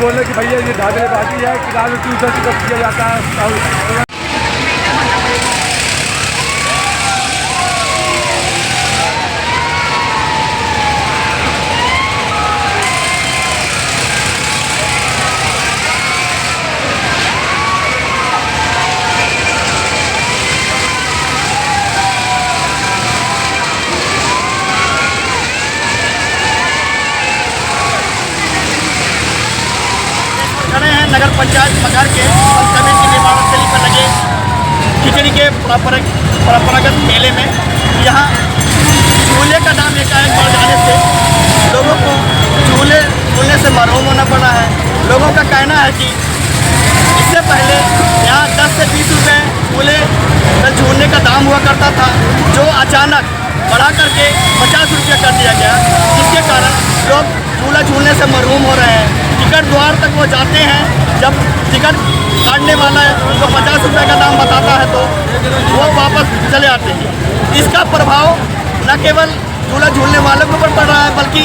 बोले कि भैया ये धांधलीबाजी है, किराए में 200 किया जाता है। खड़े हैं नगर पंचायत मगर के कमेटी निर्माण स्थली पर लगे खिचड़ी के परंपरागत मेले में। यहाँ चूल्हे का दाम एकाएक बढ़ जाने से लोगों को चूल्हे झूलने से मरहूम होना पड़ा है। लोगों का कहना है कि इससे पहले यहाँ 10 से 20 रुपये चूल्हे का झूलने का दाम हुआ करता था, जो अचानक बढ़ा करके 50 रुपये कर दिया गया, जिसके कारण लोग चूल्हा झूलने से मरहूम हो रहे हैं। टिकट द्वार तक वो जाते हैं, जब टिकट काटने वाला है उनको 50 रुपये का दाम बताता है तो वो वापस चले आते हैं। इसका प्रभाव न केवल झूला झूलने वालों के ऊपर पड़ रहा है बल्कि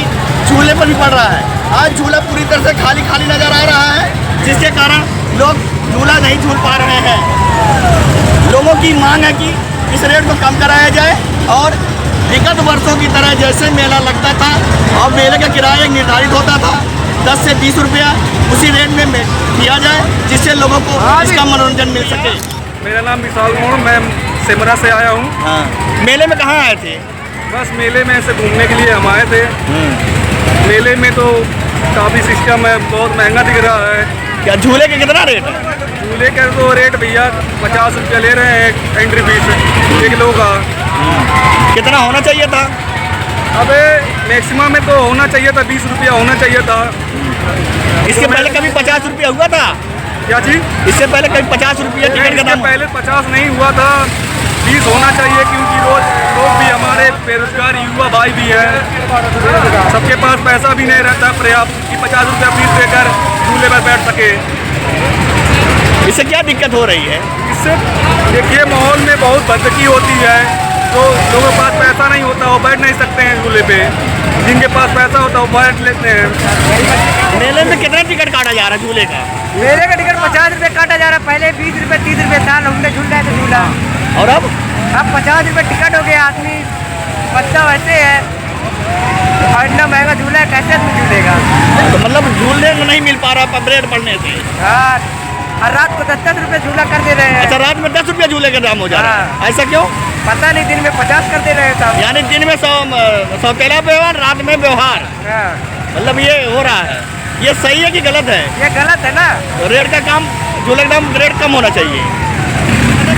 झूले पर भी पड़ रहा है। आज झूला पूरी तरह से खाली खाली नज़र आ रहा है, जिसके कारण लोग झूला नहीं झूल पा रहे हैं। लोगों की मांग है कि इस रेट को कम कराया जाए और विगत वर्षों की तरह जैसे मेला लगता था और मेले का किराया निर्धारित होता था 10 से 20 रुपया, उसी रेट में दिया जाए, जिससे लोगों को इसका मनोरंजन मिल सके। मेरा नाम विशाल मोड़, मैं सिमरा से आया हूँ। हाँ, मेले में कहाँ आए थे? बस मेले में ऐसे घूमने के लिए हम आए थे। मेले में तो काफ़ी सिस्टम है, बहुत महंगा दिख रहा है। क्या झूले का कितना रेट है? झूले का तो रेट भैया 50 रुपया ले रहे हैं एंट्री फीस एक लोग का। कितना होना चाहिए था? अबे मैक्सिमम में तो होना चाहिए था 20 रुपया होना चाहिए था। इसके पहले कभी 50 रुपया हुआ था? क्या चीज़? इससे पहले कभी 50 रुपया टिकट का दाम? पहले 50 नहीं हुआ था, 20 होना चाहिए, क्योंकि लोग भी हमारे बेरोजगार युवा भाई भी हैं, सबके पास पैसा भी नहीं रहता पर्याप्त कि 50 रुपया फीस देकर झूले पर बैठ सके। इससे क्या दिक्कत हो रही है? इससे देखिए माहौल में बहुत बदकी होती है। तो लोगों के पास पैसा नहीं होता वो बैठ नहीं सकते हैं झूले पे, जिनके पास पैसा होता है वो बैठ लेते हैं। मेले में कितना टिकट काटा जा रहा है झूले का? मेले का टिकट 50 रुपये काटा जा रहा है। पहले 20 रुपये 30 रुपये था, लौंडे झूल रहे थे झूला, और अब 50 रुपये टिकट हो गया। आदमी बच्चा वैसे है और इतना महंगा झूला है, कैसे आदमी झूलेगा? तो मतलब झूलने में नहीं मिल पा रहा रेट बढ़ने से। हाँ, और रात को 10-10 रुपये झूला कर दे रहे हैं। अच्छा, रात में 10 रुपया झूले का दाम हो जा रहा है, ऐसा क्यों? पता नहीं, दिन में 50 कर दे रहे हैं साहब। यानी दिन में सौतेला व्यवहार, रात में व्यवहार, मतलब ये हो रहा है। ये सही है कि गलत है? ये गलत है ना। तो रेट का काम, झूले का दाम रेट कम होना चाहिए।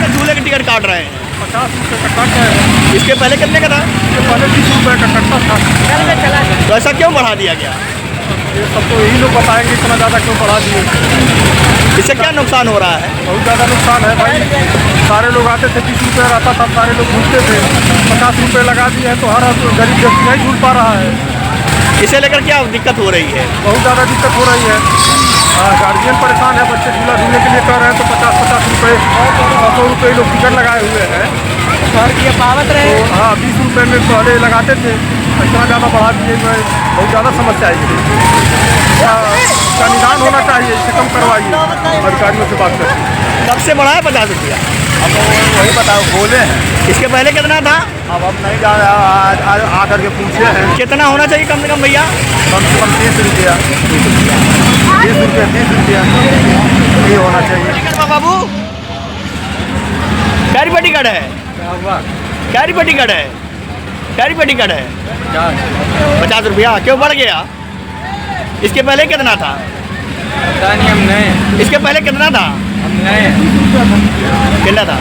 झूले का टिकट काट रहे हैं 50 रुपये का कट है। इसके पहले कितने का था? इसके पहले 20 रुपये का कटता था। कल में चला गया। तो ऐसा क्यों बढ़ा दिया गया? ये सब तो यही लोग बताएंगे इतना ज़्यादा क्यों बढ़ा दिए। इससे क्या नुकसान हो रहा है? बहुत ज़्यादा नुकसान है भाई। सारे लोग आते थे, 20 रुपये रहता था, सारे लोग घूमते थे। 50 रुपये लगा दिए हैं तो हर गरीब व्यक्ति नहीं झूल पा रहा है। इसे लेकर क्या दिक्कत हो रही है? बहुत ज़्यादा दिक्कत हो रही है। गार्जियन परेशान है, बच्चे झूला झूलने के लिए कर रहे हैं तो 50-50 रुपये 100 रुपये लोग टिकट लगाए हुए हैं। शहर की पावत रहे। तो हाँ, 20 रुपये में पहले लगाते थे, इतना ज़्यादा बढ़ा दिए हुए, बहुत ज़्यादा समस्या है। इसका निदान होना चाहिए, इसे कम करवाइए, अधिकारियों से बात करें। कब से बढ़ा है 50 रुपया? अब वही बताओ, बोले हैं। इसके पहले कितना था? अब नहीं जा रहा, आकर के पूछे हैं। कितना होना चाहिए कम से कम भैया? कम से कम 30 रुपया, 30 रुपया ये होना चाहिए। बाबू क्या रुपये टिकट है? क्या रुपये टिकट है? क्या रुपये टिकट है? 50 रुपया क्यों बढ़ गया? इसके पहले कितना था? पता नहीं, हम नए। इसके पहले कितना था? हम नए। कितना था?